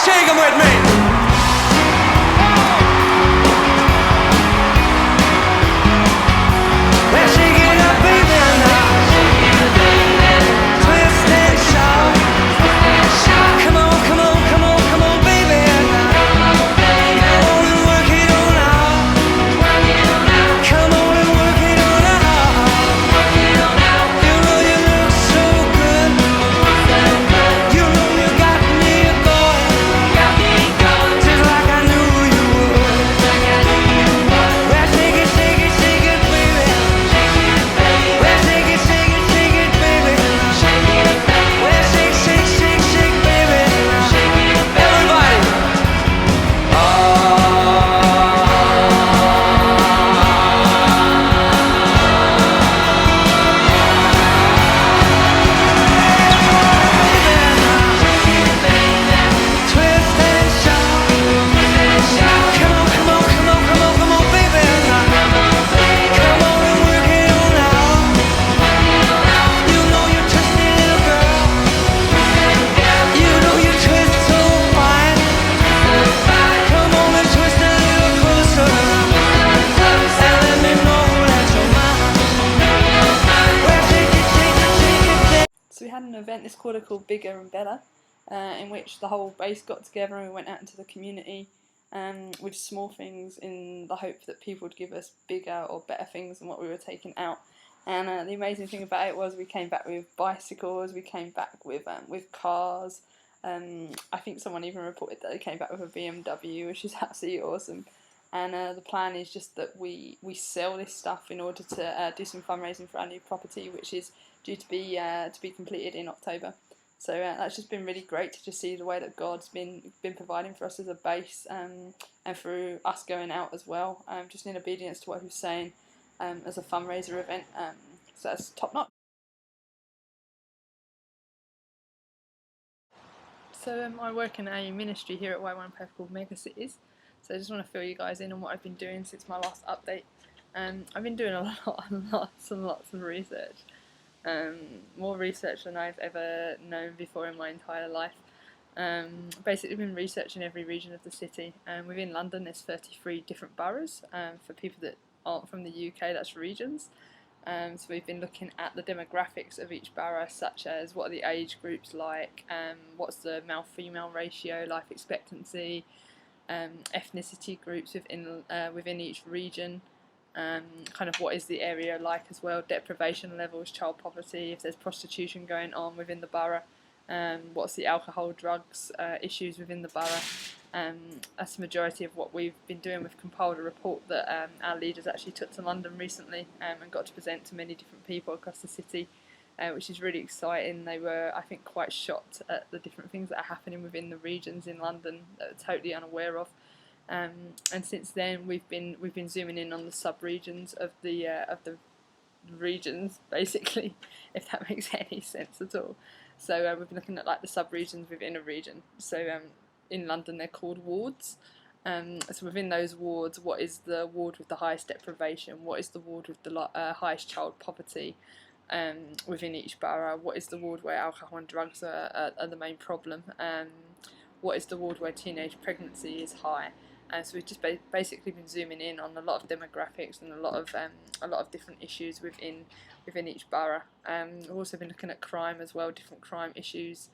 shake 'em with me. Let's shake it up, baby, now. Twist and shout. Come on, come on, come on, come on, baby, now. Come on and work it on out. Come on and work it on out. You know you look so good. You know you got me going, just like I knew you would. Well, shake it, shake it, shake it, baby. Well, shake it, shake it, shake it, baby. Well, shake, shake, shake, shake, baby. Everybody. Twist and shout. Come on, come on, come on, come on, come on, baby. Come on and work it on out. You know you twisty little girl. You know you twist so fine. Come on and twist a little closer. And let me know that you're mine. Well, shake it, shake it, shake it. So we had an event this quarter called Bigger and Better, in which the whole base got together and we went out into the community with small things in the hope that people would give us bigger or better things than what we were taking out. And the amazing thing about it was we came back with bicycles, we came back with cars. I think someone even reported that they came back with a BMW, which is absolutely awesome. And the plan is just that we sell this stuff in order to do some fundraising for our new property, which is due to be completed in October. So that's just been really great to just see the way that God's been providing for us as a base, and through us going out as well, just in obedience to what He was saying as a fundraiser event. So that's top notch. So I work in a ministry here at Y1 Prep called Mega Cities. So I just want to fill you guys in on what I've been doing since my last update. I've been doing lots of research. More research than I've ever known before in my entire life. Basically been researching every region of the city. Within London there's 33 different boroughs. For people that aren't from the UK, that's regions. So we've been looking at the demographics of each borough, such as what are the age groups like, what's the male-female ratio, life expectancy, ethnicity groups within each region, kind of what is the area like as well, deprivation levels, child poverty, if there's prostitution going on within the borough, what's the alcohol, drugs issues within the borough. That's the majority of what we've been doing. We've compiled a report that our leaders actually took to London recently and got to present to many different people across the city, which is really exciting. They were, I think, quite shocked at the different things that are happening within the regions in London that they're totally unaware of. And since then, we've been zooming in on the sub-regions of the regions, basically, if that makes any sense at all. So we've been looking at like the sub-regions within a region. So in London, they're called wards. So within those wards, what is the ward with the highest deprivation? What is the ward with the highest child poverty? Within each borough, what is the ward where alcohol and drugs are the main problem? What is the ward where teenage pregnancy is high? So we've just basically been zooming in on a lot of demographics and a lot of different issues within each borough. We've also been looking at crime as well, different crime issues,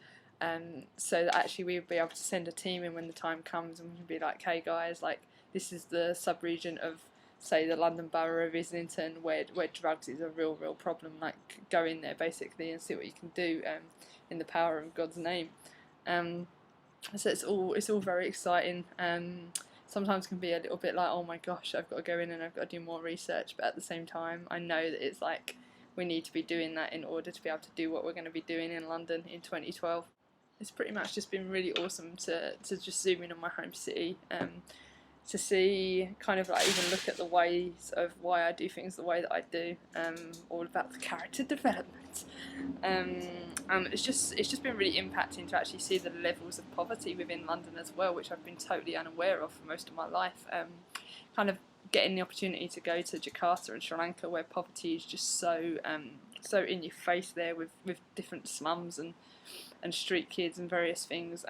so that actually we would be able to send a team in when the time comes, and we can be like, hey guys, like this is the sub-region of, say, the London Borough of Islington where drugs is a real problem. Like, go in there basically and see what you can do in the power of God's name. So it's all very exciting. Sometimes can be a little bit like, oh my gosh, I've got to go in and I've got to do more research, but at the same time I know that it's like we need to be doing that in order to be able to do what we're going to be doing in London in 2012. It's pretty much just been really awesome to just zoom in on my home city, to see, kind of like even look at the ways of why I do things the way that I do, all about the character development. And it's just been really impacting to actually see the levels of poverty within London as well, which I've been totally unaware of for most of my life. Kind of getting the opportunity to go to Jakarta and Sri Lanka, where poverty is just so in your face there, with different slums and street kids and various things.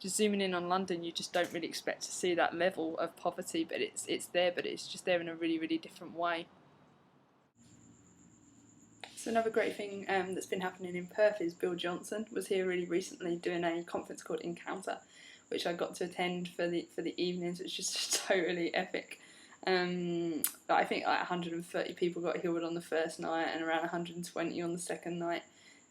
just zooming in on London, you just don't really expect to see that level of poverty, but it's there, but it's just there in a really, really different way. So another great thing that's been happening in Perth is Bill Johnson was here really recently doing a conference called Encounter, which I got to attend for the evenings. It's just totally epic. I think like 130 people got healed on the first night and around 120 on the second night.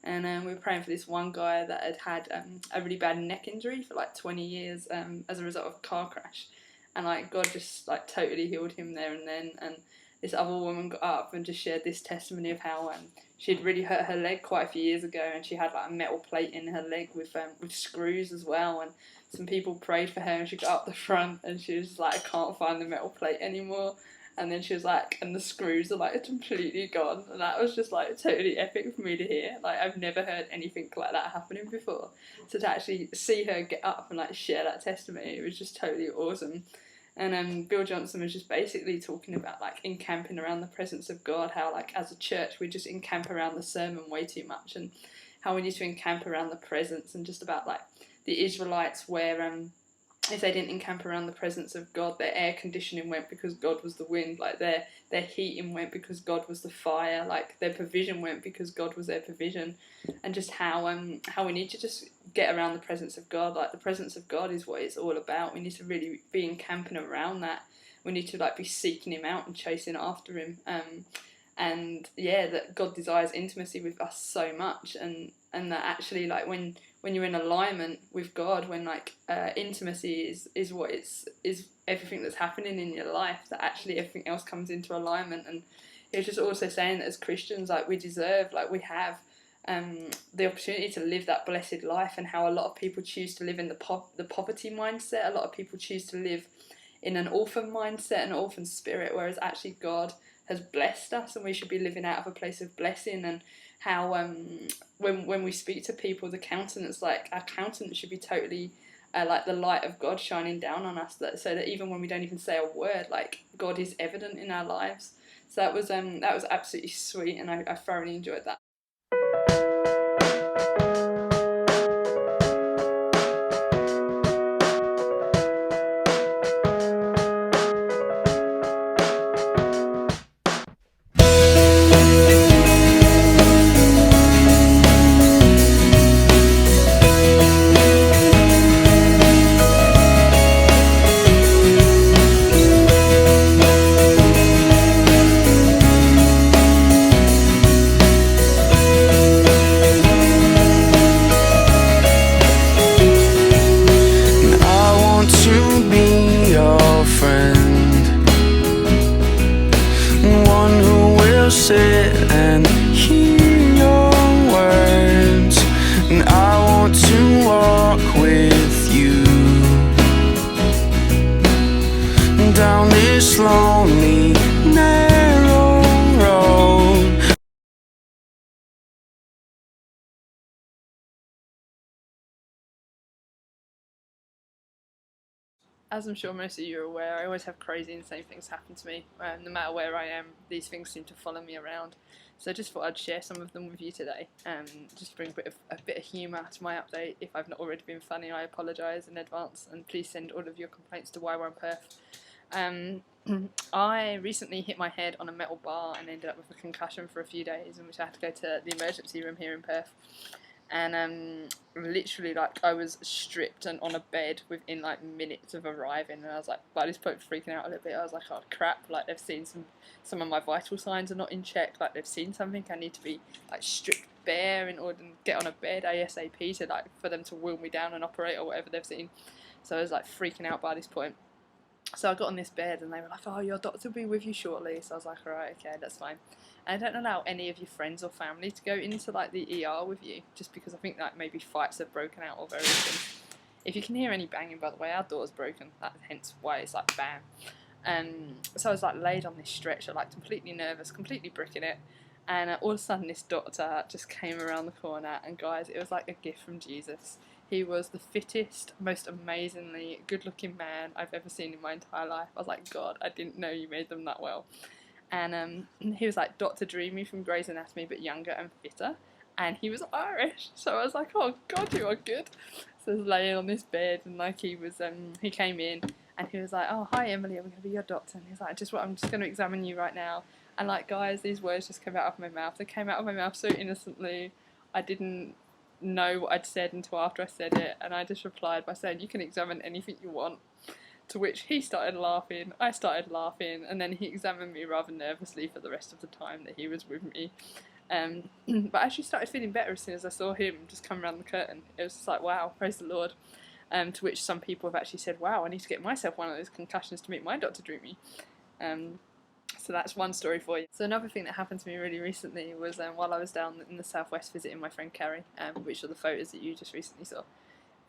And we were praying for this one guy that had a really bad neck injury for like 20 years as a result of a car crash. And like God just like totally healed him there and then. And this other woman got up and just shared this testimony of how she'd really hurt her leg quite a few years ago, and she had like a metal plate in her leg with screws as well. And some people prayed for her, and she got up the front, and she was like, I can't find the metal plate anymore. And then she was like, and the screws are like completely gone. And that was just like totally epic for me to hear. Like I've never heard anything like that happening before. So to actually see her get up and like share that testimony, it was just totally awesome. And Bill Johnson was just basically talking about like encamping around the presence of God, how like as a church we just encamp around the sermon way too much, and how we need to encamp around the presence, and just about like the Israelites where if they didn't encamp around the presence of God, their air conditioning went because God was the wind, like their heating went because God was the fire, like their provision went because God was their provision. And just how we need to just get around the presence of God. Like the presence of God is what it's all about. We need to really be encamping around that. We need to like be seeking him out and chasing after him. And yeah, that God desires intimacy with us so much, and that actually like when you're in alignment with God, when like intimacy is what is everything that's happening in your life, that actually everything else comes into alignment. And it's just also saying that as Christians, like we deserve, like we have the opportunity to live that blessed life, and how a lot of people choose to live in the poverty mindset. A lot of people choose to live in an orphan mindset, an orphan spirit, whereas actually God has blessed us, and we should be living out of a place of blessing. And how when we speak to people, the countenance, like our countenance should be totally like the light of God shining down on us, so that even when we don't even say a word, like God is evident in our lives. So that was absolutely sweet, and I thoroughly enjoyed that. Sit and hear your words, and I want to walk with you down this lonely, narrow road. As I'm sure most of you are aware, I always have crazy insane things happen to me. No matter where I am, these things seem to follow me around. So I just thought I'd share some of them with you today, just to bring a bit of humour to my update. If I've not already been funny, I apologise in advance, and please send all of your complaints to Y1Perth. I recently hit my head on a metal bar and ended up with a concussion for a few days, in which I had to go to the emergency room here in Perth. And literally, like, I was stripped and on a bed within like minutes of arriving, and I was like, by this point, freaking out a little bit. I was like, oh crap, like they've seen some of my vital signs are not in check, like they've seen something. I need to be like stripped bare in order to get on a bed ASAP, to like for them to wheel me down and operate or whatever they've seen. So I was like freaking out by this point. So I got on this bed and they were like, oh, your doctor will be with you shortly. So I was like, alright, okay, that's fine. And I don't allow any of your friends or family to go into like the ER with you, just because I think that maybe fights have broken out or various things. If you can hear any banging, by the way, our door's broken, that's hence why it's like bam. So I was like laid on this stretcher, like completely nervous, completely bricking it. And all of a sudden this doctor just came around the corner, and guys, it was like a gift from Jesus. He was the fittest, most amazingly good-looking man I've ever seen in my entire life. I was like, God, I didn't know you made them that well. And he was like Dr. Dreamy from Grey's Anatomy, but younger and fitter. And he was Irish. So I was like, oh, God, you are good. was laying on this bed, and like he came in and he was like, "Oh, hi Emily, I'm going to be your doctor." And he's like, I'm just going to examine you right now. And like, guys, these words just came out of my mouth. They came out of my mouth so innocently. I didn't know what I'd said until after I said it, and I just replied by saying, "You can examine anything you want." To which he started laughing, I started laughing, and then he examined me rather nervously for the rest of the time that he was with me. But I actually started feeling better as soon as I saw him just come around the curtain. It was just like, wow, praise the Lord. To which some people have actually said, wow, I need to get myself one of those concussions to make my doctor treat me. So that's one story for you. So another thing that happened to me really recently was while I was down in the southwest visiting my friend Carrie, which are the photos that you just recently saw.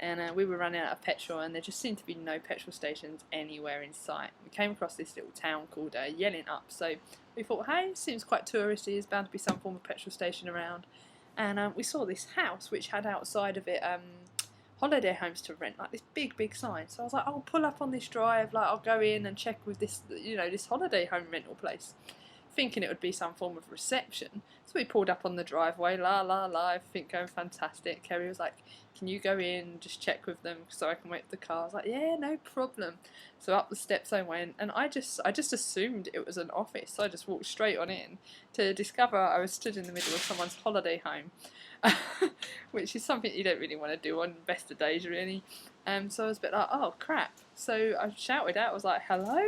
And we were running out of petrol, and there just seemed to be no petrol stations anywhere in sight. We came across this little town called Yelling Up, so we thought, hey, seems quite touristy, there's bound to be some form of petrol station around. And we saw this house which had outside of it holiday homes to rent, like this big sign. So I was like, I'll pull up on this drive, like I'll go in and check with this, this holiday home rental place, thinking it would be some form of reception. So we pulled up on the driveway, everything going fantastic. Kerry was like, can you go in and just check with them so I can wait for the car? I was like, yeah, no problem. So up the steps I went, and I just assumed it was an office. So I just walked straight on in to discover I was stood in the middle of someone's holiday home, which is something you don't really want to do on best of days, really. So I was a bit like, oh crap. So I shouted out, I was like, hello?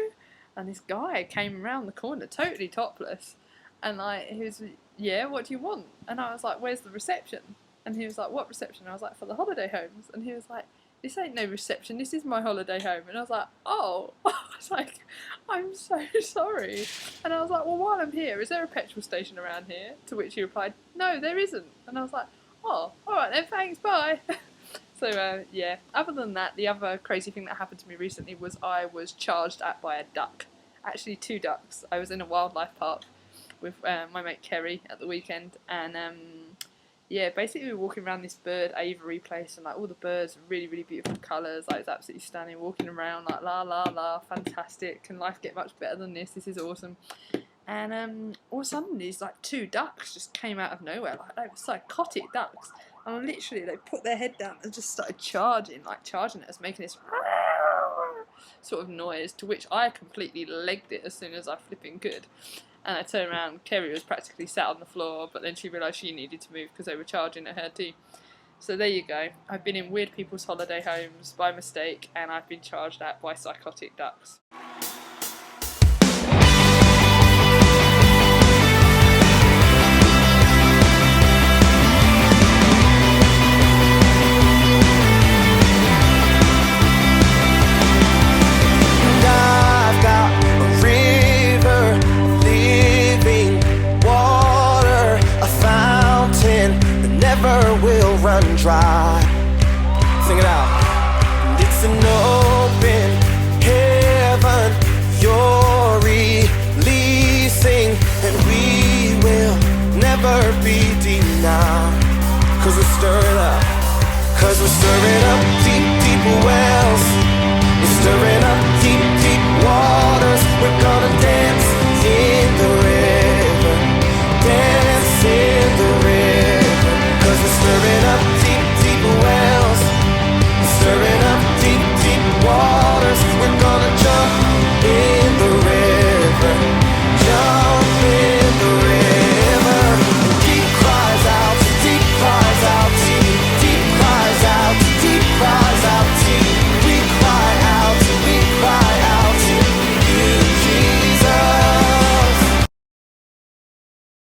And this guy came around the corner, totally topless, and like he was, yeah, what do you want? And I was like, where's the reception? And he was like, what reception? I was like, for the holiday homes. And he was like, this ain't no reception, this is my holiday home. And I was like, oh. I was like, I'm so sorry. And I was like, well, while I'm here, is there a petrol station around here? To which he replied, no, there isn't. And I was like, oh, alright then, thanks, bye. So yeah, other than that, the other crazy thing that happened to me recently was I was charged at by a duck. Actually 2 ducks. I was in a wildlife park with my mate Kerry at the weekend, and yeah, basically we were walking around this bird aviary place, and like all the birds, really beautiful colours, like it's absolutely stunning, walking around like la, fantastic, can life get much better than this is awesome. And all of a sudden these like 2 ducks just came out of nowhere, like they were psychotic ducks, and literally they put their head down and just started charging at us, making this sort of noise, to which I completely legged it as soon as I flipping could. And I turned around, Kerry was practically sat on the floor, but then she realised she needed to move because they were charging at her too. So there you go. I've been in weird people's holiday homes by mistake, and I've been charged at by psychotic ducks. Will run dry. Sing it out. And it's an open heaven you're releasing, and we will never be denied. Cause we're stirring up. Cause we're stirring up deep wells. We're stirring up deep waters. We're gonna dance